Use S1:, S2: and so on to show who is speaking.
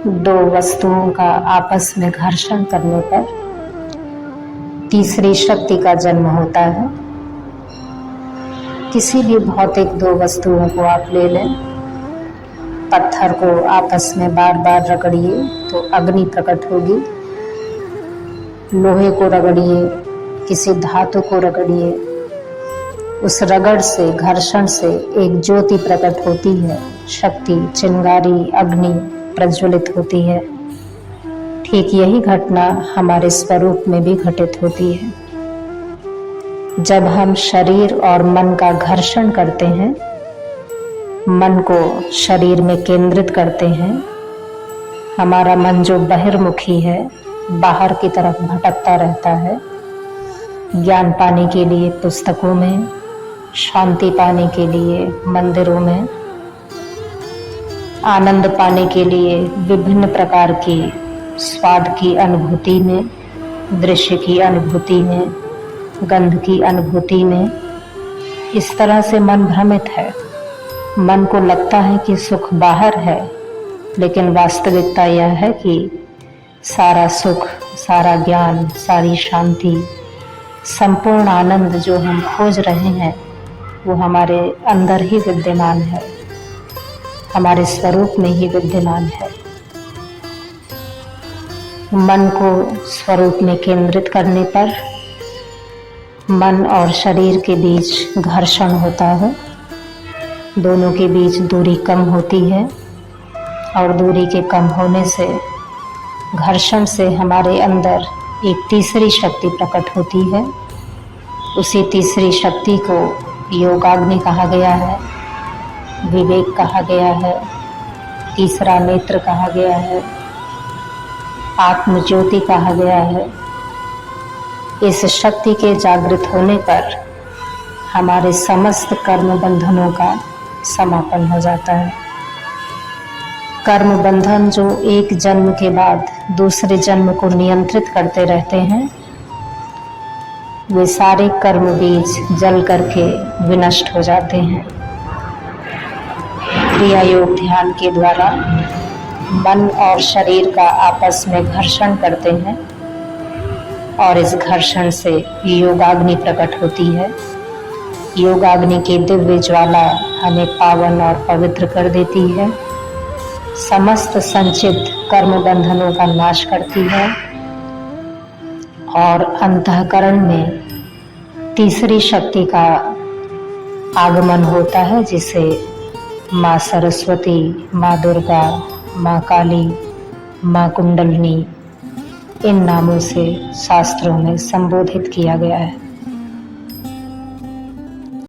S1: दो वस्तुओं का आपस में घर्षण करने पर तीसरी शक्ति का जन्म होता है। किसी भी भौतिक दो वस्तुओं को आप ले लें, पत्थर को आपस में बार बार रगड़िए तो अग्नि प्रकट होगी, लोहे को रगड़िए, किसी धातु को रगड़िए, उस रगड़ से, घर्षण से एक ज्योति प्रकट होती है, शक्ति, चिंगारी, अग्नि प्रज्वलित होती है। ठीक यही घटना हमारे स्वरूप में भी घटित होती है। जब हम शरीर और मन का घर्षण करते हैं, मन को शरीर में केंद्रित करते हैं, हमारा मन जो बहिर्मुखी है, बाहर की तरफ भटकता रहता है, ज्ञान पाने के लिए पुस्तकों में, शांति पाने के लिए मंदिरों में, आनंद पाने के लिए विभिन्न प्रकार की स्वाद की अनुभूति में, दृश्य की अनुभूति में, गंध की अनुभूति में, इस तरह से मन भ्रमित है। मन को लगता है कि सुख बाहर है, लेकिन वास्तविकता यह है कि सारा सुख, सारा ज्ञान, सारी शांति, संपूर्ण आनंद जो हम खोज रहे हैं वो हमारे अंदर ही विद्यमान है, हमारे स्वरूप में ही विद्यमान है। मन को स्वरूप में केंद्रित करने पर मन और शरीर के बीच घर्षण होता है, दोनों के बीच दूरी कम होती है और दूरी के कम होने से, घर्षण से हमारे अंदर एक तीसरी शक्ति प्रकट होती है। उसी तीसरी शक्ति को योगाग्नि कहा गया है, विवेक कहा गया है, तीसरा नेत्र कहा गया है, आत्मज्योति कहा गया है। इस शक्ति के जागृत होने पर हमारे समस्त कर्म बंधनों का समापन हो जाता है। कर्म बंधन जो एक जन्म के बाद दूसरे जन्म को नियंत्रित करते रहते हैं, वे सारे कर्म बीज जल करके विनष्ट हो जाते हैं। क्रिया योग ध्यान के द्वारा मन और शरीर का आपस में घर्षण करते हैं और इस घर्षण से योगाग्नि प्रकट होती है। योगाग्नि की दिव्य ज्वाला हमें पावन और पवित्र कर देती है, समस्त संचित कर्म बंधनों का नाश करती है और अंतःकरण में तीसरी शक्ति का आगमन होता है, जिसे माँ सरस्वती, माँ दुर्गा, माँ काली, माँ कुंडलिनी इन नामों से शास्त्रों में संबोधित किया गया है।